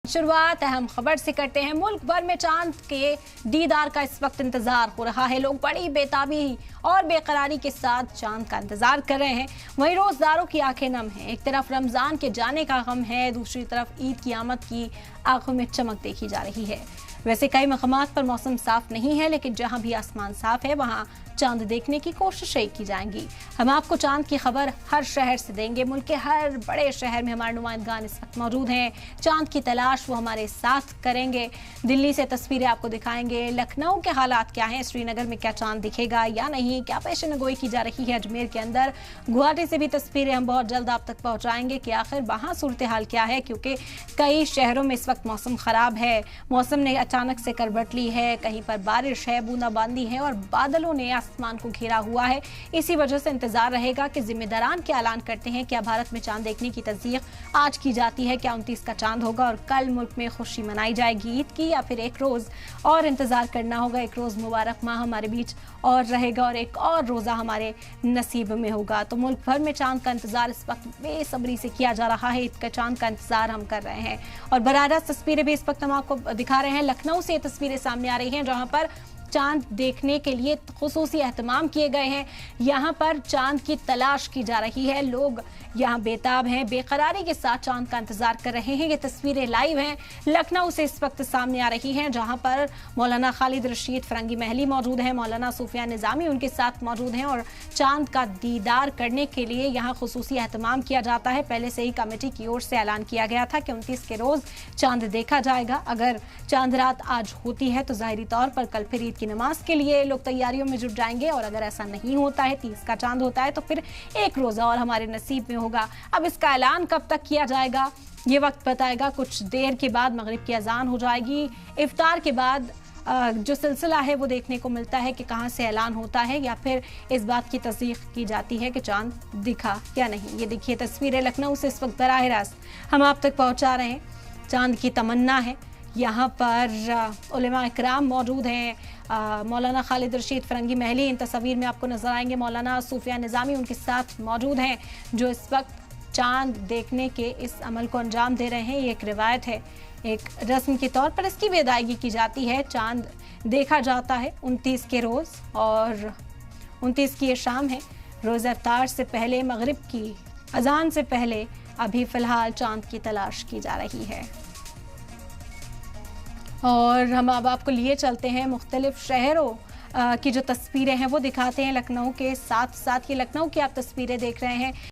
शुरुआत अहम खबर से करते हैं। मुल्क भर में चांद के दीदार का इस वक्त इंतजार हो रहा है। लोग बड़ी बेताबी और बेकरारी के साथ चांद का इंतजार कर रहे हैं। वहीं रोजदारों की आंखें नम हैं। एक तरफ रमजान के जाने का गम है, दूसरी तरफ ईद की आमद की आंखों में चमक देखी जा रही है। वैसे कई मकामात पर मौसम साफ नहीं है, लेकिन जहां भी आसमान साफ है वहां चांद देखने की कोशिशें की जाएंगी। हम आपको चांद की खबर हर शहर से देंगे। मुल्क के हर बड़े शहर में हमारे नुमाइंदगान इस वक्त मौजूद हैं। चांद की तलाश वो हमारे साथ करेंगे। दिल्ली से तस्वीरें आपको दिखाएंगे। लखनऊ के हालात क्या हैं, श्रीनगर में क्या चांद दिखेगा या नहीं, क्या पेशेनगोई की जा रही है अजमेर के अंदर। गुवाहाटी से भी तस्वीरें हम बहुत जल्द आप तक पहुंचाएंगे कि आखिर वहां सूरत हाल क्या है, क्योंकि कई शहरों में इस वक्त मौसम खराब है। मौसम ने अचानक से करवट ली है, कहीं पर बारिश है, बूंदाबांदी है और बादलों ने आसमान को घेरा हुआ है। इसी वजह से इंतजार रहेगा कि जिम्मेदारान क्या ऐलान करते हैं। क्या भारत में चांद देखने की तस्दीक आज की जाती है? क्या 29 का चांद होगा और कल मुल्क में खुशी मनाई जाएगी ईद की, या फिर एक रोज और इंतजार करना होगा? एक रोज मुबारक माह हमारे बीच और रहेगा और एक और रोजा हमारे नसीब में होगा। तो मुल्क भर में चांद का इंतजार इस वक्त बेसब्री से किया जा रहा है। ईद का चांद का इंतजार हम कर रहे हैं और बराह रास्त तस्वीरें भी इस वक्त हम आपको दिखा रहे हैं। लखनऊ से तस्वीरें सामने आ रही हैं, जहां पर चांद देखने के लिए खुसूसी एहतमाम किए गए हैं। यहाँ पर चांद की तलाश की जा रही है। लोग यहाँ बेताब हैं, बेकरारी के साथ चांद का इंतजार कर रहे हैं। ये तस्वीरें लाइव हैं, लखनऊ से इस वक्त सामने आ रही हैं, जहाँ पर मौलाना खालिद रशीद फरंगी महली मौजूद हैं, मौलाना सूफिया निजामी उनके साथ मौजूद हैं और चांद का दीदार करने के लिए यहाँ खुसूसी एहतमाम किया जाता है। पहले से ही कमेटी की ओर से ऐलान किया गया था कि 29 के रोज चांद देखा जाएगा। अगर चांद रात आज होती है तो जाहिरी तौर पर कल फिर ईद की नमाज के लिए लोग तैयारियों में जुट जाएंगे, और अगर ऐसा नहीं होता है, 30 का चांद होता है, तो फिर एक रोजा और हमारे नसीब में होगा। अब इसका ऐलान कब तक किया जाएगा ये वक्त बताएगा। कुछ देर के बाद मगरिब की अजान हो जाएगी। इफ्तार के बाद जो सिलसिला है वो देखने को मिलता है कि कहां से ऐलान होता है या फिर इस बात की तस्दीक की जाती है कि चांद दिखा या नहीं। ये देखिए तस्वीरें लखनऊ से इस वक्त बराह रास्त हम आप तक पहुंचा रहे हैं। चांद की तमन्ना है। यहाँ पर उलेमा इकराम मौजूद हैं। मौलाना खालिद रशीद फरंगी महली इन तस्वीर में आपको नजर आएंगे। मौलाना सूफिया निजामी उनके साथ मौजूद हैं, जो इस वक्त चांद देखने के इस अमल को अंजाम दे रहे हैं। ये एक रिवायत है, एक रस्म के तौर पर इसकी बेदायगी की जाती है। चांद देखा जाता है 29 के रोज़ और 29 की ये शाम है। रोज़ा इफ्तार से पहले, मगरिब की अजान से पहले अभी फ़िलहाल चांद की तलाश की जा रही है। और हम अब आपको लिए चलते हैं मुख्तलिफ शहरों की जो तस्वीरें हैं वो दिखाते हैं। लखनऊ के साथ साथ ये लखनऊ की आप तस्वीरें देख रहे हैं।